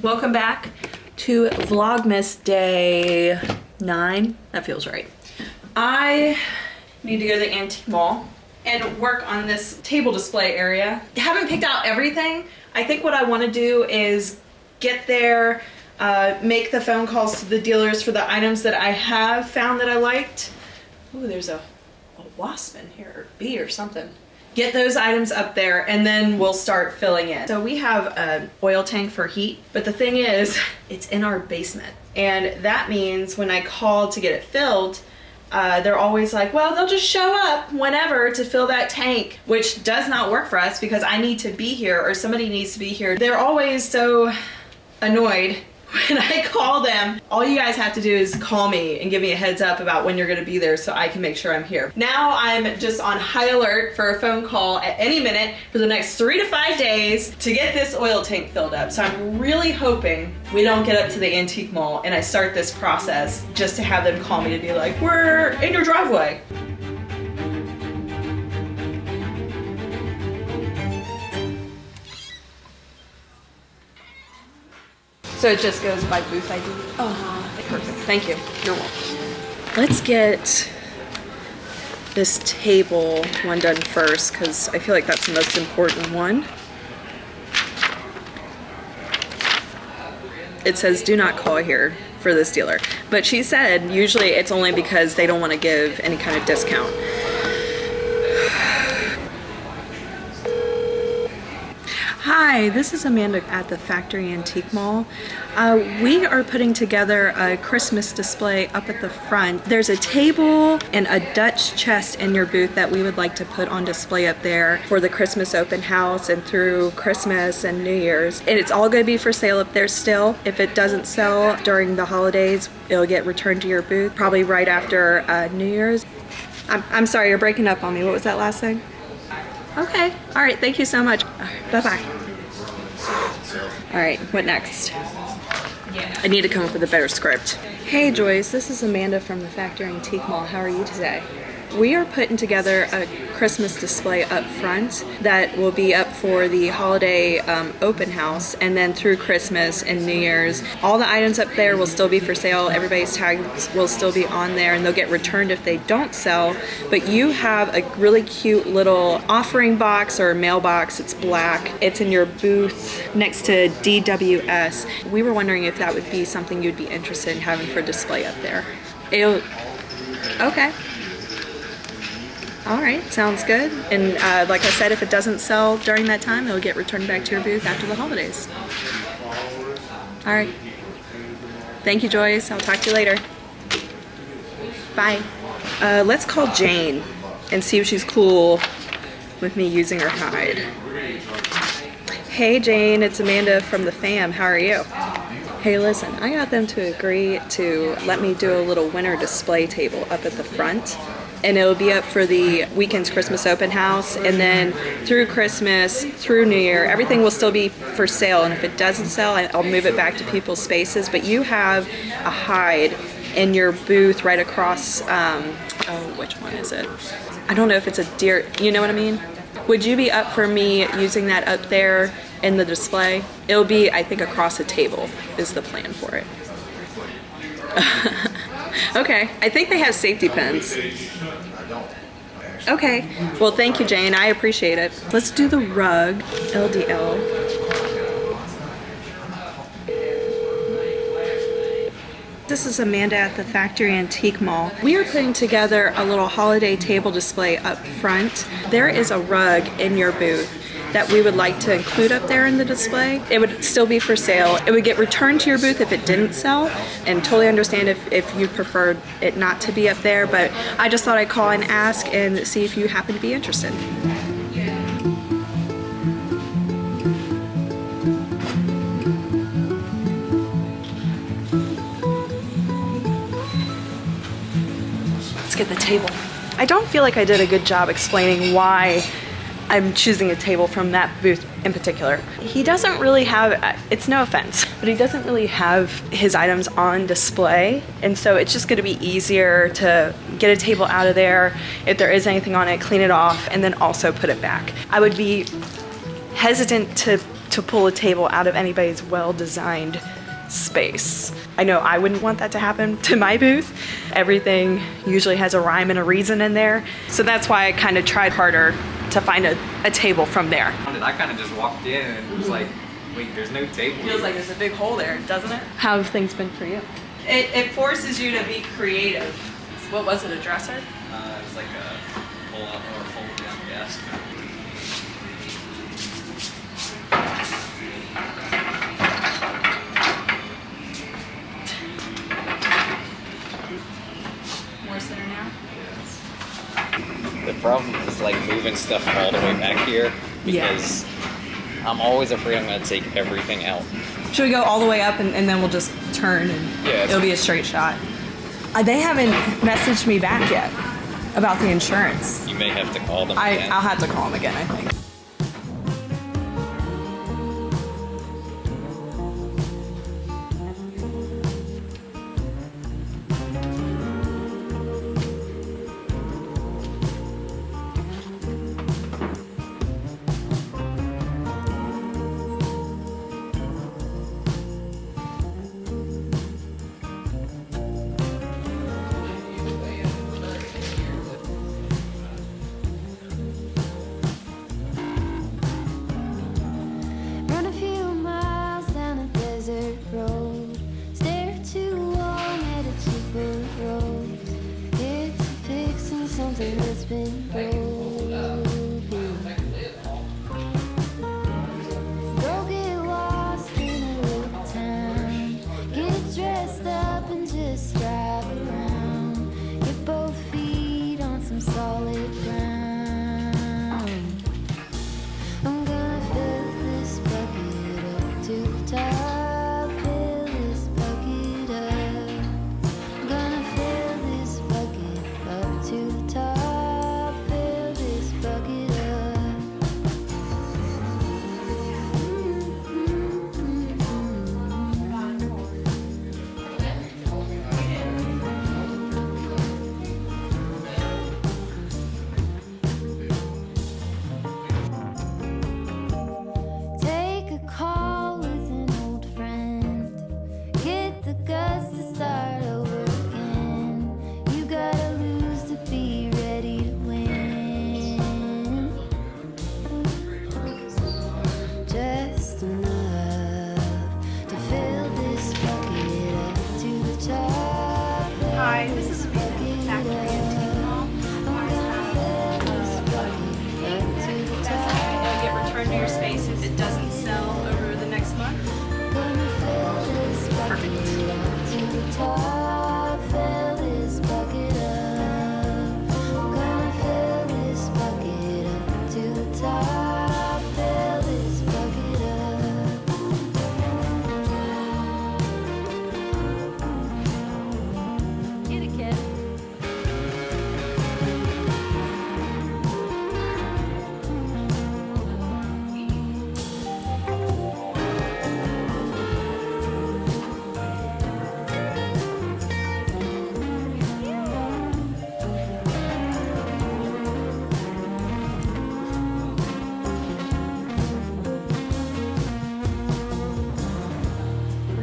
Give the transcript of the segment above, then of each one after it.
Welcome back to Vlogmas day 9. That feels right. I need to go to the antique mall and work on this table display area. I haven't picked out everything. I think what I want to do is get there, make the phone calls to the dealers for the items that I have found that I liked. Ooh, there's a wasp in here, or bee or something. Get those items up there and then we'll start filling in. So we have an oil tank for heat, but the thing is, it's in our basement. And that means when I call to get it filled, they're always like, well, they'll just show up whenever to fill that tank, which does not work for us because I need to be here or somebody needs to be here. They're always so annoyed when I call them. All you guys have to do is call me and give me a heads up about when you're gonna be there so I can make sure I'm here. Now I'm just on high alert for a phone call at any minute for the next 3 to 5 days to get this oil tank filled up. So I'm really hoping we don't get up to the antique mall and I start this process just to have them call me to be like, we're in your driveway. So it just goes by booth ID? Perfect, thank you. You're welcome. Let's get this table one done first because I feel like that's the most important one. It says do not call here for this dealer. But she said usually it's only because they don't want to give any kind of discount. Hi, this is Amanda at the Factory Antique Mall. We are putting together a Christmas display up at the front. There's a table and a Dutch chest in your booth that we would like to put on display up there for the Christmas open house and through Christmas and New Year's. And it's all going to be for sale up there still. If it doesn't sell during the holidays, it'll get returned to your booth probably right after New Year's. I'm sorry, you're breaking up on me. What was that last thing? Okay. All right. Thank you so much. Bye-bye. All right. What next? I need to come up with a better script. Hey, Joyce. This is Amanda from the Factory Antique Mall. How are you today? We are putting together a Christmas display up front that will be up for the holiday open house and then through Christmas and New Year's. All the items up there will still be for sale. Everybody's tags will still be on there and they'll get returned if they don't sell. But you have a really cute little offering box or mailbox. It's black. It's in your booth next to DWS. We were wondering if that would be something you'd be interested in having for display up there. Okay. All right, sounds good. And like I said, if it doesn't sell during that time, it'll get returned back to your booth after the holidays. All right. Thank you, Joyce. I'll talk to you later. Bye. Let's call Jane and see if she's cool with me using her hide. Hey, Jane, it's Amanda from the fam. How are you? Hey, listen, I got them to agree to let me do a little winter display table up at the front. And it'll be up for the weekend's Christmas open house, and then through Christmas, through New Year, everything will still be for sale. And if it doesn't sell, I'll move it back to people's spaces. But you have a hide in your booth right across, which one is it? I don't know if it's a deer, you know what I mean? Would you be up for me using that up there in the display? It'll be, I think, across a table is the plan for it. Okay, I think they have safety pins. Okay, well thank you, Jane, I appreciate it. Let's do the rug, LDL. This is Amanda at the Factory Antique Mall. We are putting together a little holiday table display up front. There is a rug in your booth that we would like to include up there in the display. It would still be for sale. It would get returned to your booth if it didn't sell, and totally understand if you preferred it not to be up there, but I just thought I'd call and ask and see if you happen to be interested. Let's get the table. I don't feel like I did a good job explaining why I'm choosing a table from that booth in particular. He doesn't really have, it's no offense, but he doesn't really have his items on display. And so it's just gonna be easier to get a table out of there. If there is anything on it, clean it off, and then also put it back. I would be hesitant to to pull a table out of anybody's well-designed space. I know I wouldn't want that to happen to my booth. Everything usually has a rhyme and a reason in there. So that's why I kind of tried harder to find a table from there. I kind of just walked in and was like, wait, there's no table. Feels like there's a big hole there, doesn't it? How have things been for you? It forces you to be creative. What was it, a dresser? It's like a pull-up or fold-down desk. More center now? The problem is like moving stuff all the way back here because I'm always afraid I'm going to take everything out. Should we go all the way up and then we'll just turn and it'll be a straight shot? They haven't messaged me back yet about the insurance. You may have to call them again. I'll have to call them again, I think. That's been broken. Go get lost in a little town. Get dressed up and just drive around. Get both feet on some solid ground. I'm gonna fill this bucket up to the top. Fill this bucket up. I'm gonna fill this bucket up to the top. Fill this bucket up. Take a call with an old friend. Get the guts to start over again. You gotta lose to be ready to win. Just enough to fill this bucket up to the top. Hi, this is Factory Antique Mall. You'll get returned to your space if it doesn't sell over the next month. Get it, kid.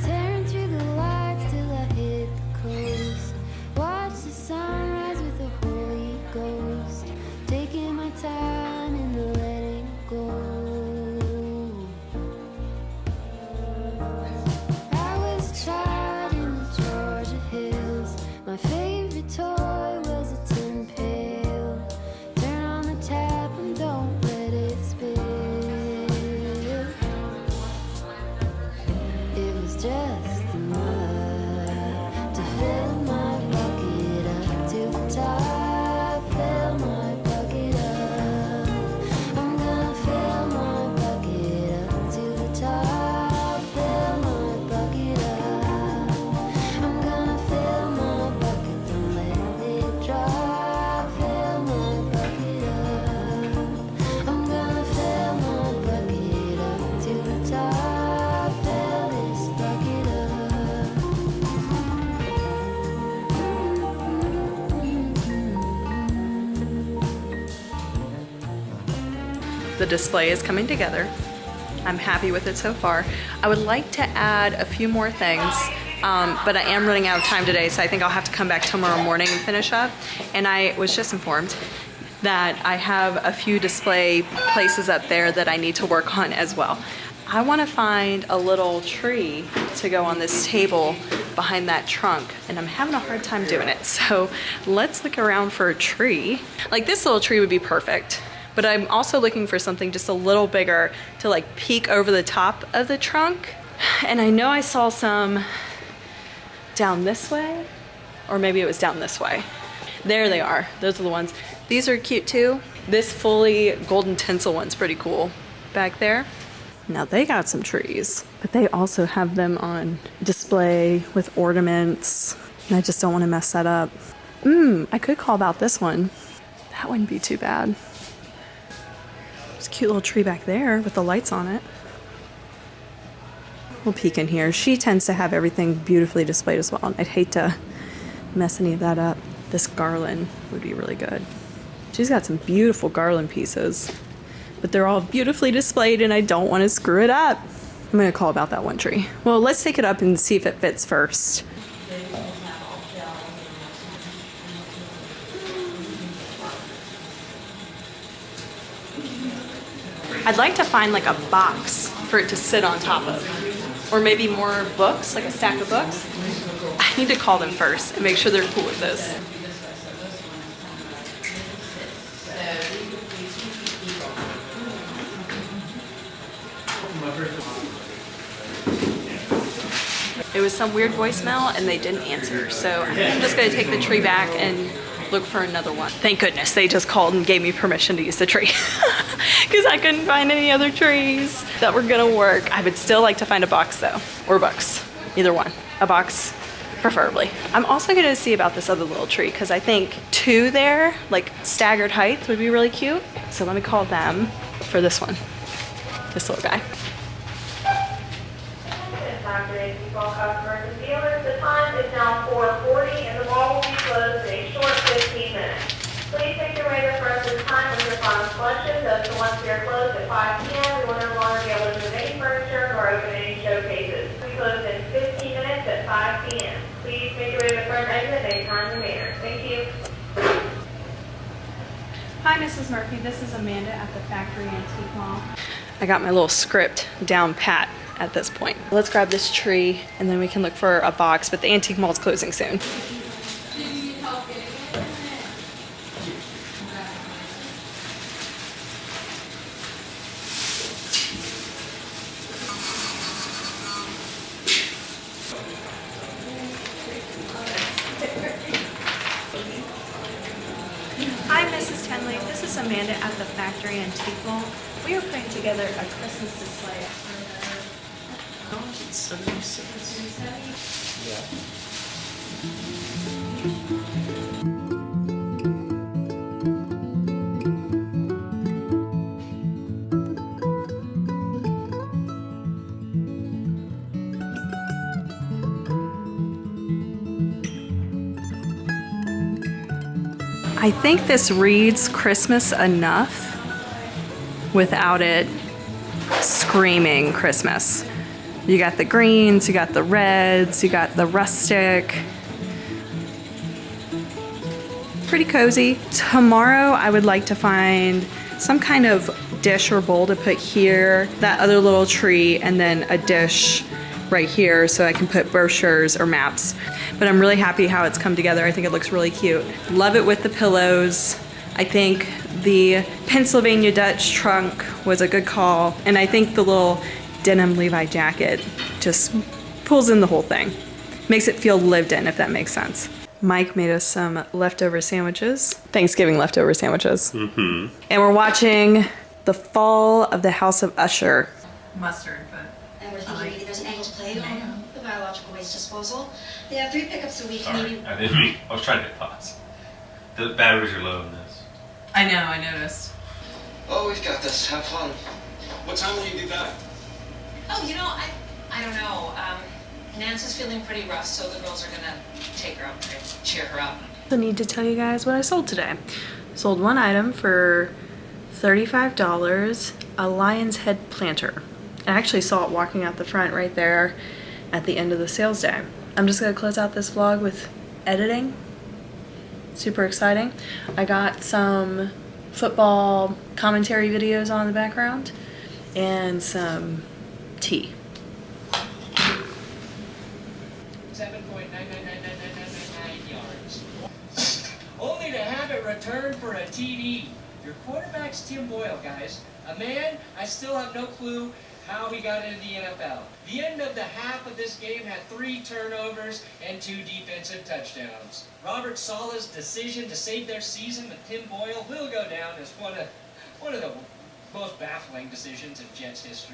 Tearing through the lights till I hit the coast. Watch the sunrise with the Holy Ghost. Taking my time and letting go. I was a child in the Georgia hills. My favorite toy was a tin pail. Turn on the tap and don't let it spill. It was just enough to fill my bucket up to the top. Fill my bucket up. I'm gonna fill my bucket up to the top. Fill my bucket up. I'm gonna fill my bucket, don't let it drop. Fill my bucket up. I'm gonna fill my bucket up to the top. Fill this bucket up. The display is coming together. I'm happy with it so far. I would like to add a few more things, but I am running out of time today, so I think I'll have to come back tomorrow morning and finish up. And I was just informed that I have a few display places up there that I need to work on as well. I want to find a little tree to go on this table behind that trunk, and I'm having a hard time doing it. So let's look around for a tree. Like this little tree would be perfect, but I'm also looking for something just a little bigger to like peek over the top of the trunk. And I know I saw some down this way, or maybe it was down this way. There they are. Those are the ones. These are cute too. This fully golden tinsel one's pretty cool back there. Now they got some trees, but they also have them on display with ornaments, and I just don't want to mess that up. I could call about this one. That wouldn't be too bad. There's a cute little tree back there with the lights on it. We'll peek in here. She tends to have everything beautifully displayed as well, and I'd hate to mess any of that up. This garland would be really good. She's got some beautiful garland pieces, but they're all beautifully displayed and I don't want to screw it up. I'm gonna call about that one tree. Well, let's take it up and see if it fits first. I'd like to find like a box for it to sit on top of, or maybe more books, like a stack of books. I need to call them first and make sure they're cool with this. It was some weird voicemail and they didn't answer, so I think I'm just gonna take the tree back and look for another one. Thank goodness they just called and gave me permission to use the tree because I couldn't find any other trees that were gonna work. I would still like to find a box though, or books, either one. A box, preferably. I'm also gonna see about this other little tree because I think two there, like staggered height, would be really cute. So let me call them for this one, this little guy. Customers and dealers, the time is now 4:40 and the mall will be closed in a short 15 minutes. Please make your way to the front this time with your final lunches, as the once we are closed at 5 p.m. we will no longer be able to move any furniture nor open any showcases. We close in 15 minutes at 5 p.m. Please make your way to the front exit in a timely manner. Thank you. Hi, Mrs. Murphy. This is Amanda at the Factory Antique Mall. I got my little script down pat at this point. Let's grab this tree and then we can look for a box, but the antique mall is closing soon. Hi, Mrs. Tenley. This is Amanda at the Factory Antique Mall. We are putting together a Christmas display. It's 76. Yeah. I think this reads Christmas enough without it screaming Christmas. You got the greens, you got the reds, you got the rustic. Pretty cozy. Tomorrow I would like to find some kind of dish or bowl to put here, that other little tree, and then a dish right here so I can put brochures or maps. But I'm really happy how it's come together. I think it looks really cute. Love it with the pillows. I think the Pennsylvania Dutch trunk was a good call. And I think the little denim Levi jacket just pulls in the whole thing. Makes it feel lived in, if that makes sense. Mike made us some leftover sandwiches, Thanksgiving leftover sandwiches. And we're watching The Fall of the House of Usher. Mustard, but And we're thinking maybe there's an angle to play on the biological waste disposal. They have 3 pickups a week. Sorry, Maybe I didn't mean. I was trying to pause. The batteries are low in this. I know, I noticed. Oh, we've got this. Have fun. What time will you be back? Oh, you know, I don't know. Nance is feeling pretty rough, so the girls are gonna take her up, try to cheer her up. I need to tell you guys what I sold today. Sold one item for $35, a lion's head planter. I actually saw it walking out the front right there at the end of the sales day. I'm just gonna close out this vlog with editing. Super exciting. I got some football commentary videos on in the background and some tea. 7.9999999 yards. Only to have it returned for a TD. Your quarterback's Tim Boyle, guys. A man, I still have no clue how he got into the NFL. The end of the half of this game had 3 turnovers and 2 defensive touchdowns. Robert Sala's decision to save their season with Tim Boyle will go down as one of the most baffling decisions in Jets history.